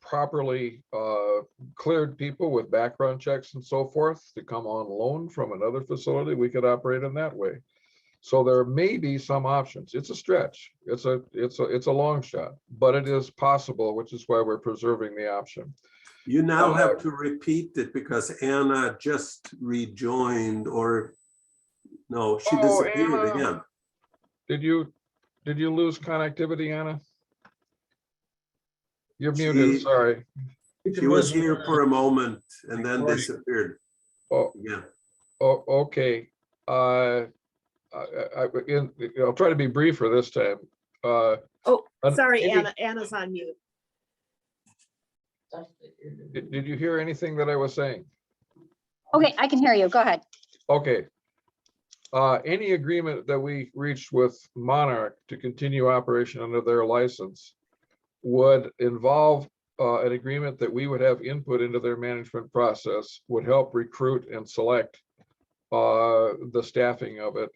properly cleared people with background checks and so forth to come on loan from another facility, we could operate in that way. So there may be some options. It's a stretch. It's a long shot, but it is possible, which is why we're preserving the option. You now have to repeat it because Anna just rejoined, or no, she disappeared again. Did you lose connectivity, Anna? You're muted, sorry. She was here for a moment and then Recording. disappeared. Oh, Yeah. oh, okay. I'll try to be briefer this time. Oh, An- sorry, any- Anna, Anna's on mute. Did you hear anything that I was saying? Okay, I can hear you. Go ahead. Okay. Any agreement that we reached with Monarch to continue operation under their license would involve an agreement that we would have input into their management process, would help recruit and select the staffing of it,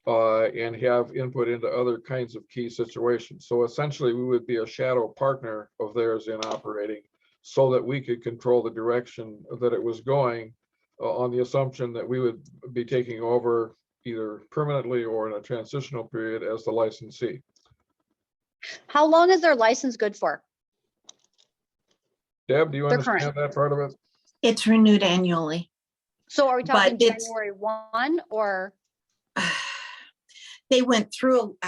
and have input into other kinds of key situations. So essentially, we would be a shadow partner of theirs in operating so that we could control the direction that it was going, on the assumption that we would be taking over either permanently or in a transitional period as the licensee. How long is their license good for? Deb, do you They're current. understand that part of it? It's renewed annually. So are we But talking it's- January 1 or? They went through,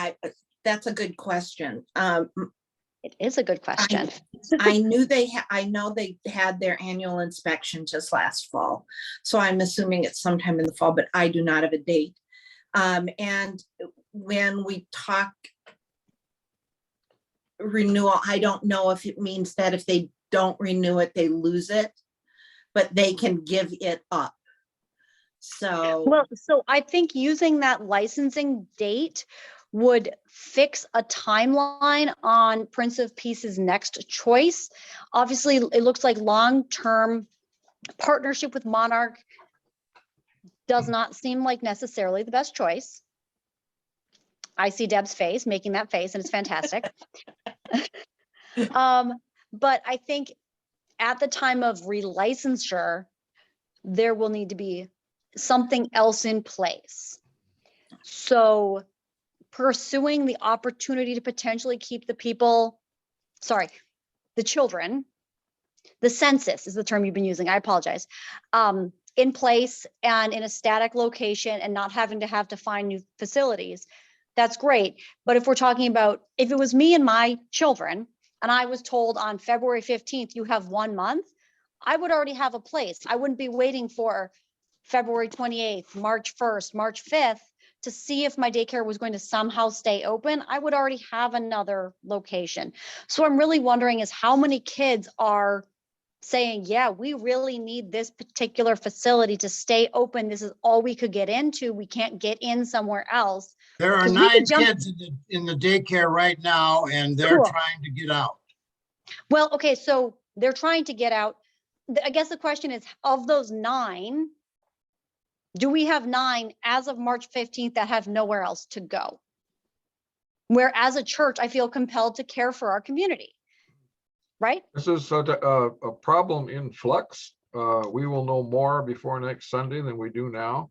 that's a good question. It is a good question. I know they had their annual inspection just last fall. So I'm assuming it's sometime in the fall, but I do not have a date. And when we talk renewal, I don't know if it means that if they don't renew it, they lose it, but they can give it up. So. Well, so I think using that licensing date would fix a timeline on Prince of Peace's next choice. Obviously, it looks like long-term partnership with Monarch does not seem like necessarily the best choice. I see Deb's face making that face, and it's fantastic. But I think at the time of relicensure, there will need to be something else in place. So pursuing the opportunity to potentially keep the children, the census is the term you've been using, I apologize, in place and in a static location and not having to find new facilities, that's great. But if we're talking about, if it was me and my children, and I was told on February 15th, you have 1 month, I would already have a place. I wouldn't be waiting for February 28th, March 1st, March 5th to see if my daycare was going to somehow stay open. I would already have another location. So I'm really wondering is how many kids are saying, yeah, we really need this particular facility to stay open. This is all we could get into. We can't get in somewhere else. There are 'Cause we 9 could jump- kids in the daycare right now, and they're Cool. trying to get out. Well, okay, so they're trying to get out. I guess the question is, of those 9, do we have 9 as of March 15th that have nowhere else to go? Where as a church, I feel compelled to care for our community, right? This is a problem in flux. We will know more before next Sunday than we do now.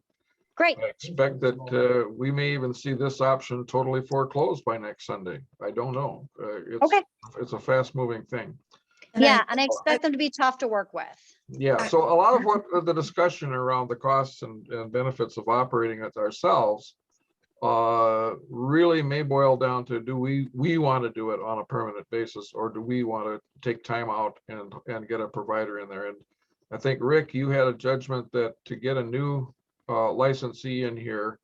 Great. I expect that we may even see this option totally foreclosed by next Sunday. I don't know. Okay. It's a fast moving thing. Yeah, and I expect them to be tough to work with. Yeah, so a lot of what the discussion around the costs and benefits of operating it ourselves really may boil down to, do we want to do it on a permanent basis, or do we want to take time out and get a provider in there? And I think, Rick, you had a judgment that to get a new licensee in here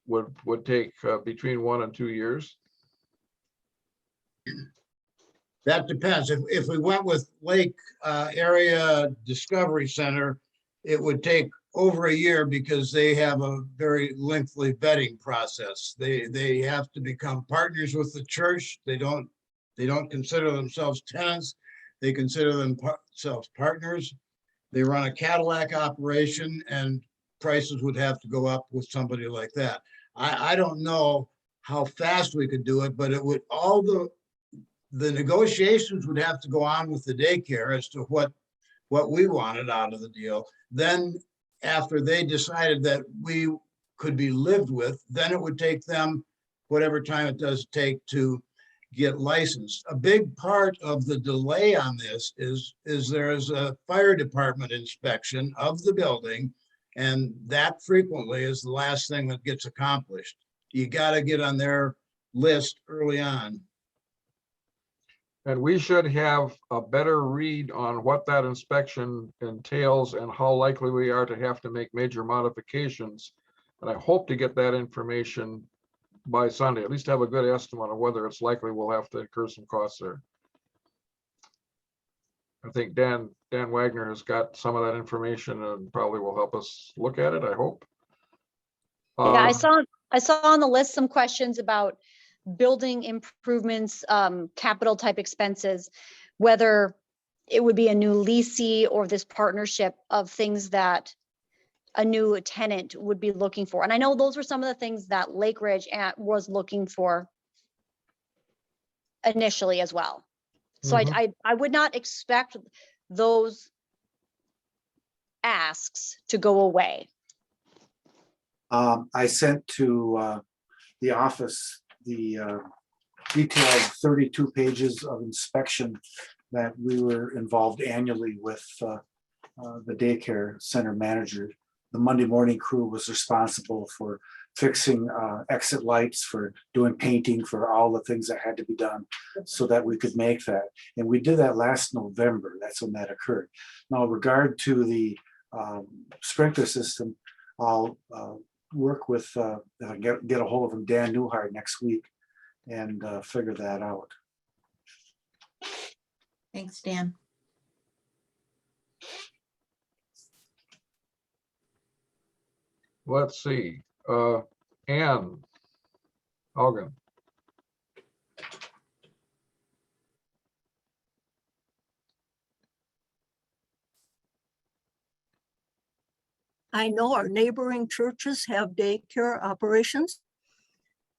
would take between 1 and 2 years. That depends. If we went with Lake Area Discovery Center, it would take over a year because they have a very lengthy vetting process. They have to become partners with the church. They don't consider themselves tenants. They consider themselves partners. They run a Cadillac operation, and prices would have to go up with somebody like that. I don't know how fast we could do it, but it would, all the negotiations would have to go on with the daycare as to what we wanted out of the deal. Then after they decided that we could be lived with, then it would take them whatever time it does take to get licensed. A big part of the delay on this is there is a fire department inspection of the building, and that frequently is the last thing that gets accomplished. You got to get on their list early on. And we should have a better read on what that inspection entails and how likely we are to have to make major modifications. And I hope to get that information by Sunday, at least have a good estimate of whether it's likely we'll have to incur some costs there. I think Dan Wagner has got some of that information and probably will help us look at it, I hope. Yeah, I saw on the list some questions about building improvements, capital type expenses, whether it would be a new leasing or this partnership of things that a new tenant would be looking for. And I know those were some of the things that Lake Ridge was looking for initially as well. So I would not expect those asks to go away. I sent to the office the detailed 32 pages of inspection that we were involved annually with the daycare center manager. The Monday morning crew was responsible for fixing exit lights, for doing painting, for all the things that had to be done so that we could make that. And we did that last November. That's when that occurred. Now, regard to the sprinkler system, I'll work with, get a hold of him, Dan Newhart, next week and figure that out. Thanks, Dan. Let's see, Ann Hogan. I know our neighboring churches have daycare operations.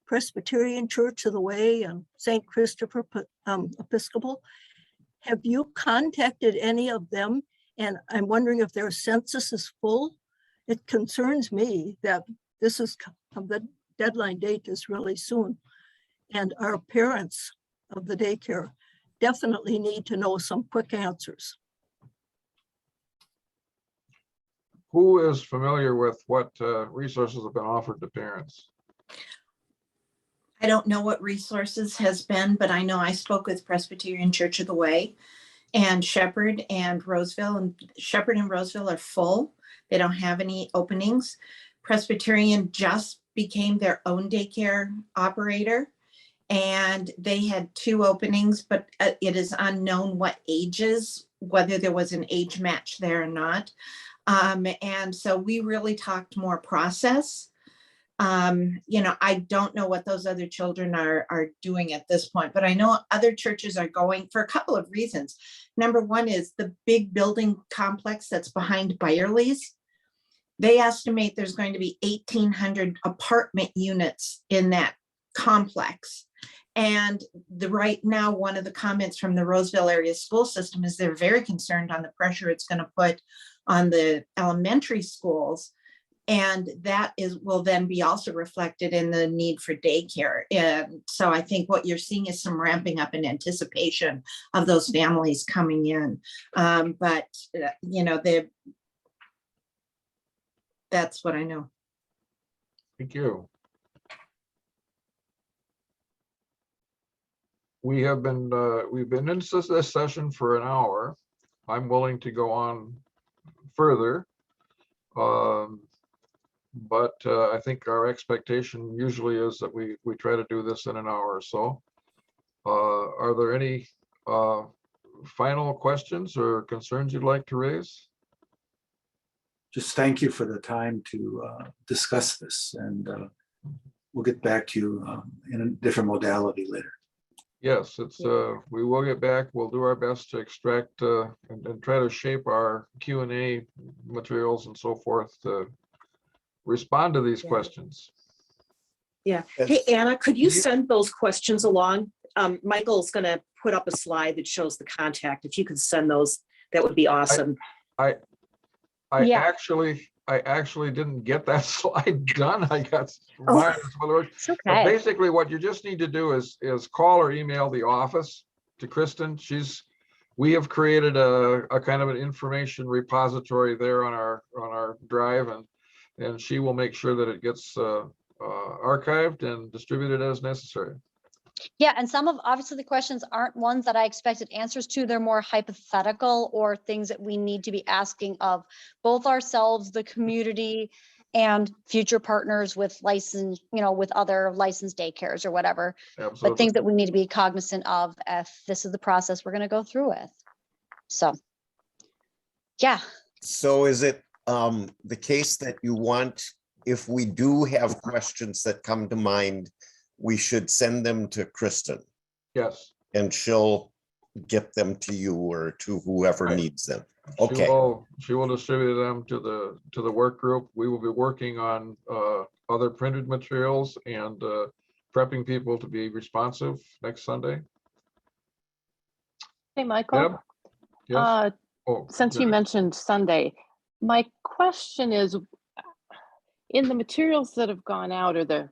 Presbyterian Church of the Way and St. Christopher Episcopal. Have you contacted any of them? And I'm wondering if their census is full. It concerns me that this is, the deadline date is really soon. And our parents of the daycare definitely need to know some quick answers. Who is familiar with what resources have been offered to parents? I don't know what resources has been, but I know I spoke with Presbyterian Church of the Way and Shepherd and Roseville, and Shepherd and Roseville are full. They don't have any openings. Presbyterian just became their own daycare operator and they had 2 openings, but it is unknown what ages, whether there was an age match there or not. And so we really talked more process. I don't know what those other children are doing at this point, but I know other churches are going for a couple of reasons. Number one is the big building complex that's behind Byerly's. They estimate there's going to be 1,800 apartment units in that complex. And right now, one of the comments from the Roseville area school system is they're very concerned on the pressure it's going to put on the elementary schools. And that will then be also reflected in the need for daycare. And so I think what you're seeing is some ramping up in anticipation of those families coming in. That's what I know. Thank you. We've been in this session for an hour. I'm willing to go on further. But I think our expectation usually is that we try to do this in an hour or so. Are there any final questions or concerns you'd like to raise? Just thank you for the time to discuss this, and we'll get back to you in a different modality later. Yes, we will get back. We'll do our best to extract and try to shape our Q&A materials and so forth to respond to these questions. Yeah. Hey, Anna, could you send those questions along? Michael's going to put up a slide that shows the contact. If you could send those, that would be awesome. I actually didn't get that slide done. I got mine. But basically what you just need to do is call or email the office to Kristen. We have created a kind of an information repository there on our drive, and she will make sure that it gets archived and distributed as necessary. Yeah, and some of, obviously the questions aren't ones that I expected answers to. They're more hypothetical or things that we need to be asking of both ourselves, the community, and future partners with license, with other licensed daycares or whatever. But Absolutely. things that we need to be cognizant of if this is the process we're going to go through with. So, yeah. So is it the case that you want, if we do have questions that come to mind, we should send them to Kristen Yes. and she'll get them to you or to whoever Right. needs them? Okay, She will distribute them to the work group. We will be working on other printed materials and prepping people to be responsive next Sunday. Hey, Michael. Deb? Yes. Since you mentioned Sunday, my question is, in the materials that have gone out or the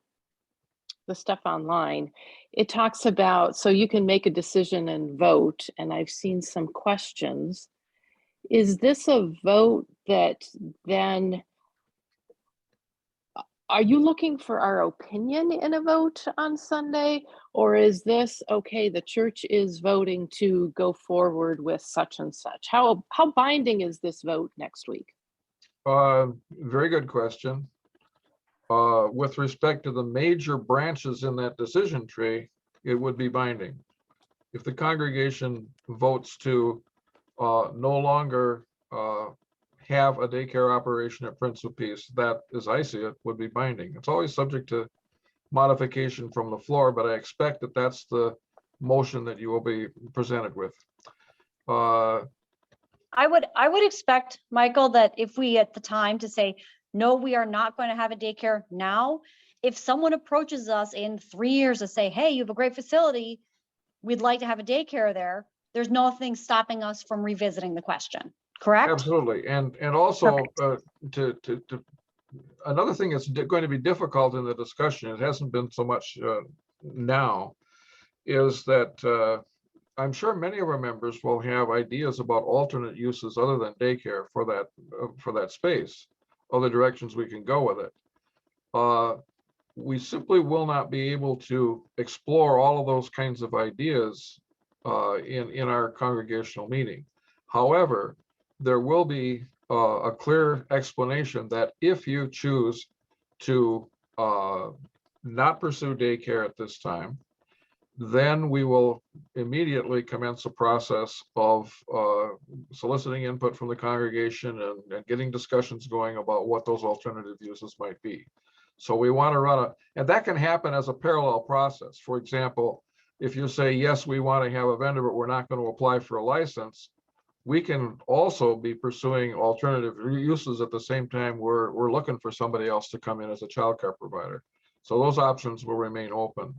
stuff online, it talks about, so you can make a decision and vote, and I've seen some questions. Is this a vote that then, are you looking for our opinion in a vote on Sunday? Or is this, okay, the church is voting to go forward with such and such? How binding is this vote next week? Very good question. With respect to the major branches in that decision tree, it would be binding. If the congregation votes to no longer have a daycare operation at Prince of Peace, that, as I see it, would be binding. It's always subject to modification from the floor, but I expect that that's the motion that you will be presented with. I would expect, Michael, that if we at the time to say, no, we are not going to have a daycare now, if someone approaches us in 3 years to say, hey, you have a great facility, we'd like to have a daycare there, there's nothing stopping us from revisiting the question, correct? Absolutely. And also Perfect. Another thing that's going to be difficult in the discussion, it hasn't been so much now, is that I'm sure many of our members will have ideas about alternate uses other than daycare for that space, other directions we can go with it. We simply will not be able to explore all of those kinds of ideas in our congregational meeting. However, there will be a clear explanation that if you choose to not pursue daycare at this time, then we will immediately commence a process of soliciting input from the congregation and getting discussions going about what those alternative uses might be. So we want to run and that can happen as a parallel process. For example, if you say, yes, we want to have a vendor, but we're not going to apply for a license, we can also be pursuing alternative uses at the same time we're looking for somebody else to come in as a childcare provider. So those options will remain open.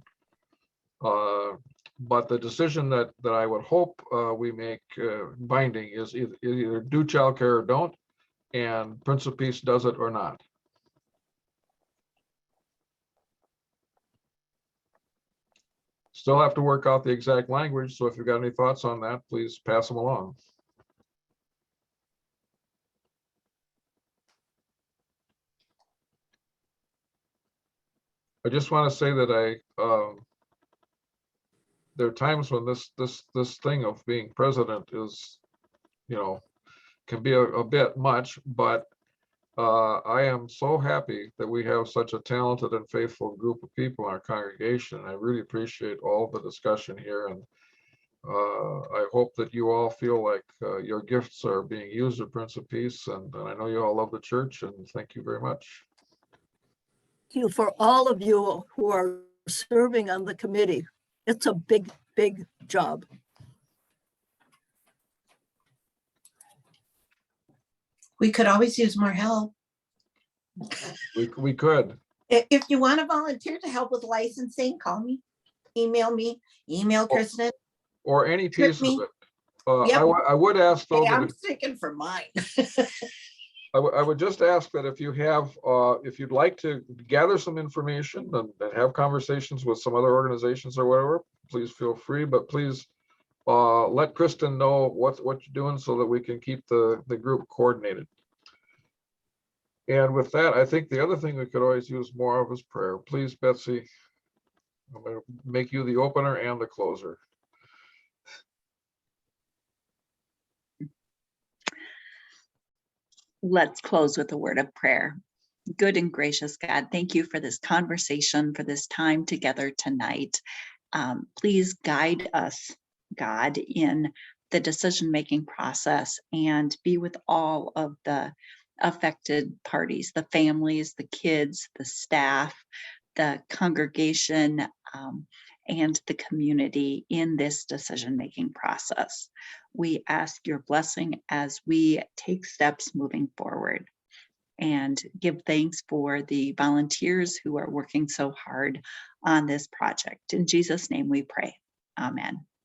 But the decision that I would hope we make binding is either do childcare or don't, and Prince of Peace does it or not. Still have to work out the exact language, so if you've got any thoughts on that, please pass them along. I just want to say that there are times when this thing of being president is, can be a bit much, but I am so happy that we have such a talented and faithful group of people in our congregation. I really appreciate all the discussion here, and I hope that you all feel like your gifts are being used at Prince of Peace, and I know you all love the church, and thank you very much. Thank you for all of you who are serving on the committee. It's a big, big job. We could always use more help. We could. If you want to volunteer to help with licensing, call me, email Kristen. Or any piece of it. Yep. I would ask though. Hey, I'm sticking for mine. I would just ask that if you have, if you'd like to gather some information and have conversations with some other organizations or whatever, please feel free. But please let Kristen know what you're doing so that we can keep the group coordinated. And with that, I think the other thing we could always use more of is prayer. Please, Betsy, I'm going to make you the opener and the closer. Let's close with a word of prayer. Good and gracious God, thank you for this conversation, for this time together tonight. Please guide us, God, in the decision-making process and be with all of the affected parties, the families, the kids, the staff, the congregation, and the community in this decision-making process. We ask your blessing as we take steps moving forward, and give thanks for the volunteers who are working so hard on this project. In Jesus' name we pray. Amen.